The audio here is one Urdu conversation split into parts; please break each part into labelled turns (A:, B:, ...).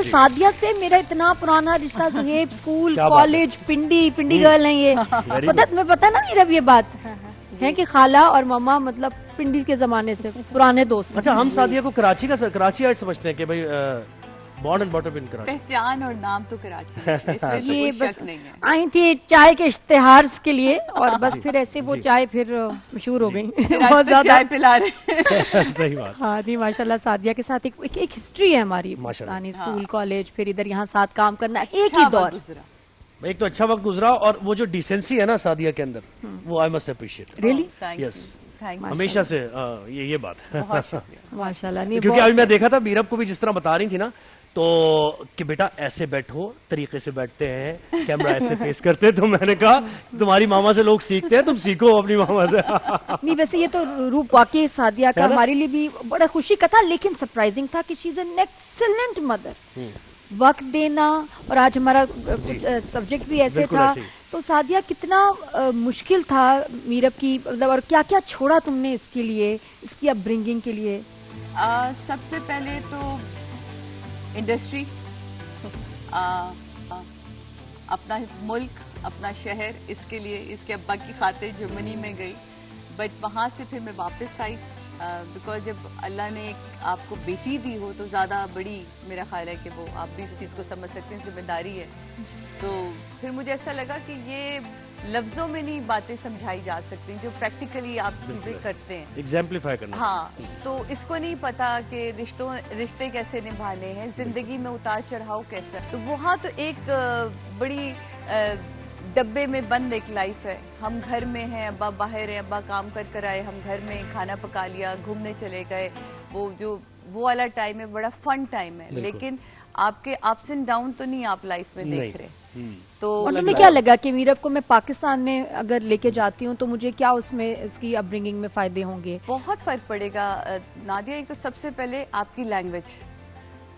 A: اچھا سعدیہ سے میرا اتنا پرانا رشتہ، Zohaib school college Pindi girl ہیں یہ، تمہیں پتا نا میرا یہ بات ہے کہ خالہ اور ماما مطلب پنڈی کے زمانے سے پرانے دوست.
B: اچھا ہم سعدیہ کو کراچی آئٹ سمجھتے ہیں کہ بھائی بورن اینڈ بارٹ اپ ان کراچی.
C: پہچان اور نام تو کراچی ہے، اس میں کوئی شک نہیں ہے.
A: آئی تھی چائے کے اشتہار کے لیے اور بس پھر ایسے وہ چائے پھر مشہور ہو گئی بہت زیادہ
C: چائے پلا رہے.
B: صحیح بات.
A: ہاں جی ماشاء اللہ سعدیہ کے ساتھ ایک ہسٹری ہے ہماری پرانی، اسکول کالج پھر ادھر یہاں ساتھ کام کرنا ایک ہی دور.
B: ایک تو اچھا وقت گزرا اور وہ جو ڈیسنسی ہے نا سعدیہ کے اندر وہ آئی مسٹ اپریشیٹ.
A: ریئلی
B: یس ہمیشہ سے یہ بات ہے
A: ماشاء اللہ.
B: کیونکہ ابھی میں دیکھا تھا میرب کو بھی جس طرح بتا رہی تھی نا تو کہ بیٹا ایسے بیٹھو، طریقے سے بیٹھتے ہیں، کیمرہ ایسے فیس کرتے، تو میں نے کہا تمہاری ماما سے لوگ سیکھتے ہیں، تم سیکھو اپنی ماما سے.
A: نہیں ویسے یہ تو روپ واقعی سعدیہ کا ہمارے لیے بھی بڑا خوشی کا تھا، لیکن سرپرائزنگ تھا کہ شی از این ایکسلنٹ مدر. وقت دینا اور آج ہمارا سبجیکٹ بھی ایسے تھا تو سعدیہ کتنا مشکل تھا میرب کی مطلب، اور کیا کیا چھوڑا تم نے اس کے لیے، اس کی اپ برنگنگ کے لیے؟
C: سب سے پہلے تو انڈسٹری، اپنا ملک، اپنا شہر، اس کے لیے اس کے ابا کی خاطر جرمنی میں گئی. بٹ وہاں سے پھر میں واپس آئی بیکاز جب اللہ نے آپ کو بیٹی دی ہو تو زیادہ بڑی میرا خیال ہے کہ وہ آپ بھی اس چیز کو سمجھ سکتے ہیں، ذمہ داری ہے. تو پھر مجھے ایسا لگا کہ یہ لفظوں میں نہیں باتیں سمجھائی جا سکتی جو پریکٹیکلی آپ چیزیں کرتے ہیں،
B: ایگزامپلیفائی کرنا.
C: ہاں تو اس کو نہیں پتا کہ رشتے کیسے نبھانے ہیں، زندگی میں اتار چڑھاؤ کیسا. تو وہاں تو ایک بڑی ڈبے میں بند ایک لائف ہے. ہم گھر میں ہیں، ابا باہر ہیں، ابا کام کر آئے، ہم گھر میں کھانا پکا لیا، گھومنے چلے گئے. وہ والا ٹائم ہے، بڑا فن ٹائم ہے، لیکن آپ کے اپس اینڈ ڈاؤن تو نہیں آپ لائف میں دیکھ رہے. تو
A: تمہیں کیا لگا کہ میرب کو میں پاکستان میں اگر لے کے جاتی ہوں تو مجھے کیا اس میں اس کی اپ برنگنگ میں فائدے ہوں گے؟
C: بہت فرق پڑے گا نادیہ. ایک تو سب سے پہلے آپ کی لینگویج.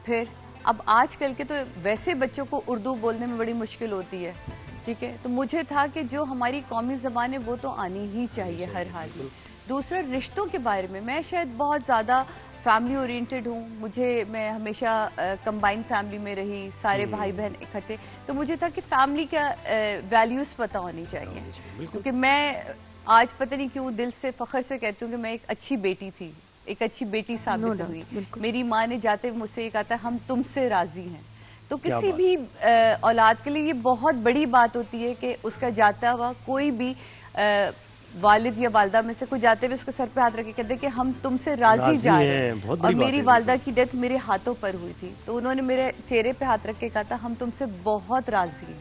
C: پھر اب آج کل کے تو ویسے بچوں کو اردو بولنے میں بڑی مشکل ہوتی ہے، ٹھیک ہے، تو مجھے تھا کہ جو ہماری قومی زبان ہے وہ تو آنی ہی چاہیے ہر حال میں. دوسرا رشتوں کے بارے میں شاید بہت زیادہ فیملی اورینٹڈ ہوں. میں ہمیشہ کمبائنڈ فیملی میں رہی، سارے بھائی بہن اکٹھے، تو مجھے تھا کہ فیملی کا ویلیوز پتہ ہونی چاہیے. کیونکہ میں آج پتہ نہیں کیوں دل سے فخر سے کہتی ہوں کہ میں ایک اچھی بیٹی تھی، ایک اچھی بیٹی ثابت ہوئی. میری ماں نے جاتے ہوئے مجھ سے یہ کہا تھا ہم تم سے راضی ہیں. تو کسی بھی اولاد کے لیے یہ بہت بڑی بات ہوتی ہے کہ اس کا جاتا ہوا کوئی بھی والد یا والدہ میں سے کوئی جاتے ہوئے اس کے سر پہ ہاتھ رکھ کے کہتے ہیں کہ ہم تم سے راضی جا رہے ہیں. اور میری والدہ کی ڈیتھ میرے ہاتھوں پر ہوئی تھی تو انہوں نے میرے چہرے پہ ہاتھ رکھ کے کہا تھا ہم تم سے بہت راضی ہیں.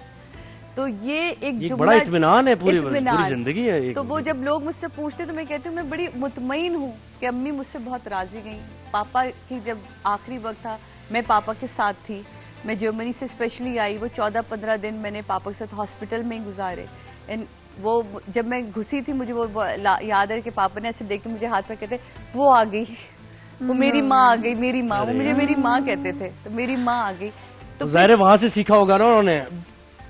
C: تو یہ ایک
B: بڑا اطمینان ہے، پوری زندگی ہے.
C: تو وہ جب لوگ مجھ سے پوچھتے تو میں کہتی ہوں میں بڑی مطمئن ہوں کہ امی مجھ سے بہت راضی گئیں. پاپا کی جب آخری وقت تھا میں پاپا کے ساتھ تھی. میں جرمنی سے اسپیشلی آئی، وہ 14-15 دن میں نے پاپا کے ساتھ ہاسپٹل میں ہی گزارے. وہ جب میں گھسی تھی مجھے وہ یاد ہے کہ پاپا نے ایسے دیکھ کے مجھے ہاتھ پہ کہتے وہ آ گئی، وہ میری ماں آ گئی، میری ماں، وہ مجھے میری ماں کہتے تھے، تو میری ماں آ گئی. تو
B: ظاہر ہے وہاں سے سیکھا ہوگا نا انہوں نے،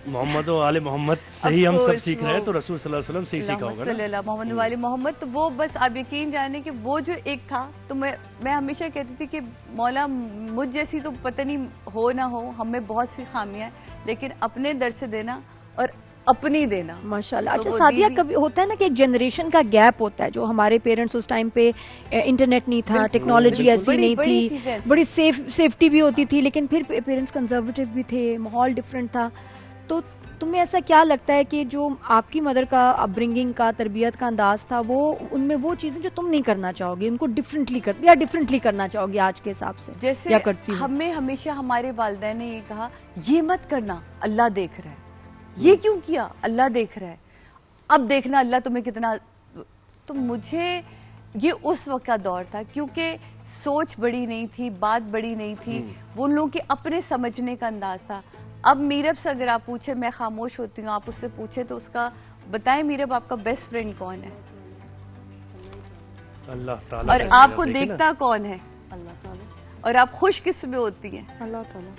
B: محمد و آل محمد سے ہی ہم سب سیکھ رہے ہیں، تو رسول صلی اللہ علیہ وسلم سے ہی سیکھا ہوگا
C: صلی اللہ محمد و آل محمد. تو وہ بس آپ یقین جانے کہ وہ جو ایک تھا، تو میں ہمیشہ کہتی تھی کہ مولا مجھ جیسی تو پتہ نہیں ہو نہ ہو، ہم میں بہت سی خامیاں ہیں، لیکن اپنے در سے دینا اور اپنی دینا.
A: ماشاءاللہ. اچھا سعدیہ کبھی ہوتا ہے نا کہ ایک جنریشن کا گیپ ہوتا ہے، جو ہمارے پیرنٹس اس ٹائم پہ انٹرنیٹ نہیں تھا، ٹیکنالوجی ایسی نہیں تھی، بڑی سیفٹی بھی ہوتی تھی، لیکن پھر پیرنٹس کنزرویٹو بھی تھے، ماحول ڈفرینٹ تھا. تو تمہیں ایسا کیا لگتا ہے کہ جو آپ کی مدر کا اپ برنگنگ کا، تربیت کا انداز تھا، وہ ان میں وہ چیزیں جو تم نہیں کرنا چاہو گی، ان کو ڈفرینٹلی کرنا چاہو گی آج کے حساب سے؟
C: جیسے ہمیں ہمیشہ ہمارے والدین نے یہ کہا یہ مت کرنا، اللہ دیکھ رہا ہے. یہ کیوں کیا؟ اللہ دیکھ رہا ہے. اب دیکھنا اللہ تمہیں کتنا. تو مجھے یہ اس وقت کا دور تھا کیونکہ سوچ بڑی نہیں تھی، بات بڑی نہیں تھی، وہ ان لوگوں کے اپنے سمجھنے کا انداز تھا. اب میرب سے اگر آپ پوچھیں، میں خاموش ہوتی ہوں، آپ اس سے پوچھیں تو اس کا بتائیں میرب آپ کا بیسٹ فرینڈ کون ہے؟
B: اللہ تعالیٰ.
C: اور آپ کو دیکھتا کون ہے؟ اللہ تعالیٰ. اور آپ خوش کس میں ہوتی ہیں؟ اللہ تعالیٰ.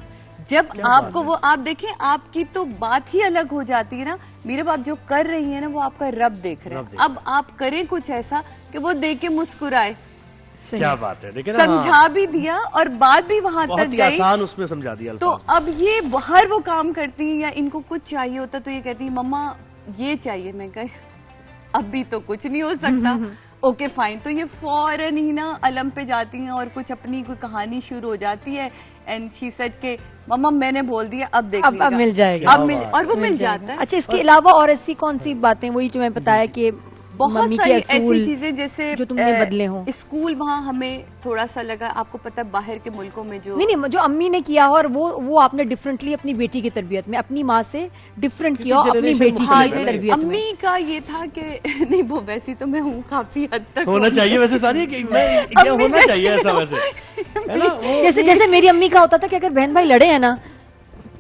C: جب آپ کو وہ آپ دیکھیں آپ کی تو بات ہی الگ ہو جاتی ہے نا. میرب آپ جو کر رہی ہیں نا وہ آپ کا رب دیکھ رہے ہیں. اب آپ کریں کچھ ایسا کہ وہ دیکھ کے مسکرائے.
B: کیا بات ہے، دیکھیں نا،
C: سمجھا بھی دیا اور بات بھی وہاں
B: بہت
C: تک
B: ہی
C: گئی.
B: آسان اس میں سمجھا دیا
C: تو
B: الفاظ.
C: اب یہ باہر وہ کام کرتی ہیں یا ان کو کچھ چاہیے ہوتا تو یہ کہتی ہیں مما یہ چاہیے. میں کہ اب بھی تو کچھ نہیں ہو سکتا. Okay fine. تو یہ فوراً ہی نا علم پہ جاتی ہیں اور کچھ اپنی کوئی کہانی شروع ہو جاتی ہے. اینڈ شی سیڈ کہ مما میں نے بول دیا اب دیکھ
A: اب مل جائے گا.
C: اور وہ مل جاتا ہے.
A: اچھا اس کے علاوہ اور ایسی کون سی باتیں وہی جو میں بتایا کہ
C: بہت
A: ممی
C: ساری
A: کے اصول
C: ایسی چیزیں جیسے
A: جو تم نے بدلے ہوں.
C: اسکول وہاں ہمیں تھوڑا سا لگا, آپ کو پتہ باہر کے ملکوں میں جو
A: نہیں جو امی نے کیا اور وہ آپ نے ڈفرینٹلی اپنی بیٹی کی تربیت میں اپنی ماں سے ڈفرینٹ کیا اپنی بیٹی کی تربیت میں.
C: امی کا یہ تھا کہ نہیں وہ ویسی تو میں ہوں کافی حد تک
B: ہونا چاہیے ویسے ساری ہونا چاہیے ایسا ویسے
A: جیسے میری امی کا ہوتا تھا کہ اگر بہن بھائی لڑے ہیں نا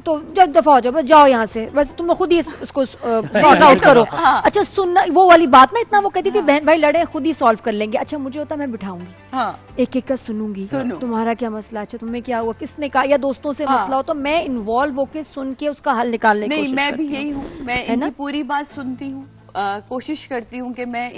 A: تو جب دفعہ ہو جاؤ بس جاؤ یہاں سے, بس تم خود ہی اس کو سارٹ آؤٹ کرو. اچھا سننا وہ والی بات نا اتنا وہ کہتی تھی بہن بھائی لڑے خود ہی سالو کر لیں گے. اچھا مجھے ہوتا میں بٹھاؤں گی ایک ایک کا سنوں گی تمہارا کیا مسئلہ, اچھا تمہیں کیا ہوا, کس نے کہا, یا دوستوں سے مسئلہ ہو تو میں انوالو ہو کے سن کے اس کا حل نکالنے کی کوشش کرتی ہوں.
C: میں بھی یہی ہوں, میں ان کی پوری بات سنتی ہوں, کوشش کرتی ہوں کہ میں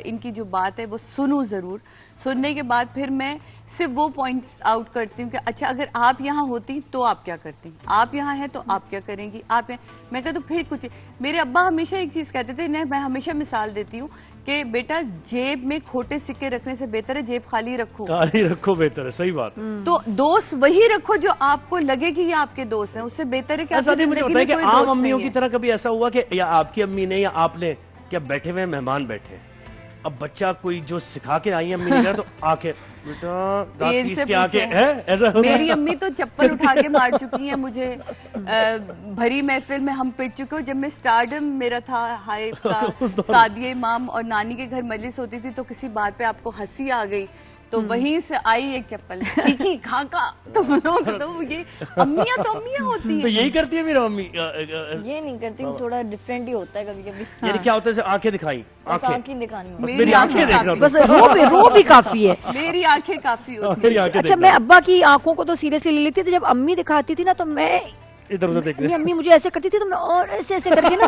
C: ان کی جو بات ہے وہ سنوں ضرور. سننے کے بعد پھر میں صرف وہ پوائنٹ آؤٹ کرتی ہوں کہ اچھا اگر آپ یہاں ہوتی تو آپ کیا کرتی, آپ یہاں ہیں تو آپ کیا کریں گی, آپ میں کہتا ہوں پھر کچھ. میرے ابا ہمیشہ ایک چیز کہتے تھے, میں ہمیشہ مثال دیتی ہوں کہ بیٹا جیب میں کھوٹے سکے رکھنے سے بہتر ہے جیب خالی رکھو.
B: خالی رکھو بہتر ہے, صحیح بات.
C: تو دوست وہی رکھو جو آپ کو لگے کہ یہ آپ کے دوست ہیں, اس سے بہتر ہے کہ
B: ایسا مجھے ہوتا ہے کہ عام امیوں کی طرح کبھی ایسا ہوا کہ یا آپ کی امی نے یا آپ نے کیا بیٹھے ہوئے مہمان بیٹھے, اب بچہ کوئی جو سکھا کے آئی امی نے تو آ کے بیٹا دانت پیس کے آ کے ایسا.
C: میری امی تو چپل اٹھا کے مار چکی ہیں مجھے, بھری محفل میں ہم پٹ چکے ہو. جب میں سٹارڈم میرا تھا ہائی کا, سعدیہ امام اور نانی کے گھر مجلس ہوتی تھی تو کسی بات پہ آپ کو ہنسی آ گئی تو وہیں سے آئی ایک چپل ٹھیکی کھا کا, تو یہ امیاں تو امیاں ہوتی ہیں.
B: تو یہی کرتی ہے میرا امی,
D: یہ نہیں کرتی, تھوڑا ڈفرینٹ ہی ہوتا ہے کبھی کبھی.
B: یعنی کیا ہوتا ہے آنکھیں دکھائی,
D: آنکھیں دکھانی
B: بس میری آنکھیں دیکھنا,
A: بس رو بھی کافی ہے,
C: میری آنکھیں کافی ہوتی ہیں.
A: اچھا میں ابا کی آنکھوں کو تو سیریسلی لے لیتی تھی, جب امی دکھاتی تھی نا تو میں
B: ادھر ادھر دیکھ
A: امی مجھے ایسے کرتی تھی تو میں اور ایسے ایسے کر کے نا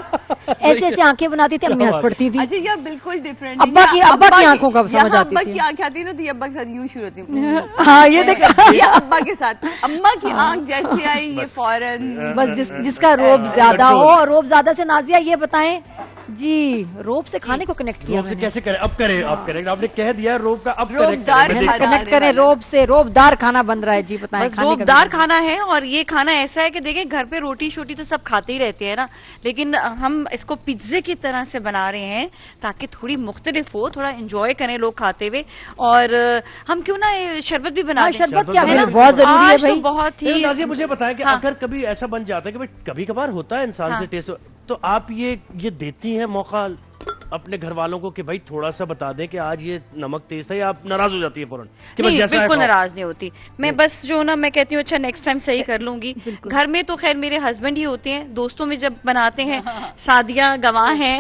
A: ایسے ایسے آنکھیں بناتی تھی, امی ہنس پڑتی تھی.
C: اچھا یہ بالکل ڈفرینٹ.
A: ابا کی آنکھوں کا سمجھ آتی
C: ابا
A: تھی.
C: کی آنکھ آتی نا تو یہ ابا کے ساتھ یوں شروع ہوتی,
A: ہاں یہ دیکھا
C: یہ ابا کے ساتھ. اما کی آنکھ جیسی آئی یہ فوراً
A: بس جس کا روب زیادہ ہو, روب زیادہ سے نازیہ یہ بتائیں جی روب سے کھانے کو کنیکٹ کیا,
B: روب سے کیسے کریں, اب کریں آپ کنیکٹ, آپ نے کہہ دیا روب کا, اب
A: کنیکٹ کریں روب سے. روب دار کھانا بن رہا ہے جی, بتائیں.
E: روب دار کھانا ہے, اور یہ کھانا ایسا ہے کہ دیکھیں گھر پہ روٹی شوٹی تو سب کھاتے ہی رہتے ہیں نا, لیکن ہم اس کو پیزے کی طرح سے بنا رہے ہیں تاکہ تھوڑی مختلف ہو, تھوڑا انجوائے کریں لوگ کھاتے ہوئے. اور ہم کیوں نہ شربت بھی بنا دیں,
A: شربت کیا ہے بہت ضروری ہے بھائی.
E: بہت ہی
B: نازیہ مجھے بتائیں کہ اگر کبھی ایسا بن جاتا ہے کہ کبھی کبھار ہوتا ہے انسان سے ٹیسٹ, تو آپ یہ دیتی ہیں موقع اپنے گھر والوں کو کہ بھائی تھوڑا سا بتا دیں کہ آج یہ نمک تیز تھا, یا آپ ناراض ہو جاتی ہے فوراً؟
E: بالکل ناراض نہیں ہوتی میں, بس جو نا میں کہتی ہوں اچھا نیکسٹ ٹائم صحیح کر لوں گی. گھر میں تو خیر میرے ہسبینڈ ہی ہوتے ہیں, دوستوں میں جب بناتے ہیں سعدیہ گواہ ہیں,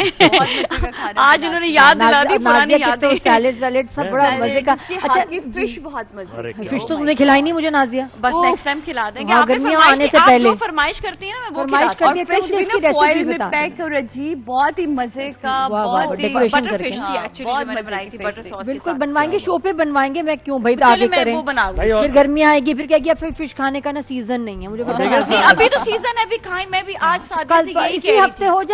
E: آج انہوں نے یاد دلا دی پرانی یادیں.
A: سیلیڈ ویلیڈ سب بڑا مزے کا.
C: اچھا فش بہت مزے,
A: فش تو تم نے کھلائی نہیں مجھے نازیہ,
E: بس نیکسٹ ٹائم کھلا دیں گے.
A: گرمیاں آنے سے پہلے
E: آپ فرمائش کرتی ہیں نا میں وہ
A: فرمائش کرتی ہے.
C: فش بھی نا فوائل میں پیک اور عجیب بہت ہی مزے کا, بہت ہی
A: ڈیکوریشن
E: فش تھی ایکچولی جو میں نے بنائی تھی بٹر ساس کے
A: بالکل بنوائیں گے, شو پہ بنوائیں گے. میں کیوں بھائی آگے کریں, پھر گرمی آئے گی, پھر کیا گیا, پھر فش کھانے کا نا سیزن نہیں ہے مجھے.
E: ابھی تو سیزن ہے, ابھی کھائیں, میں بھی آج سادہ سی
A: اسی ہفتے ہو جائے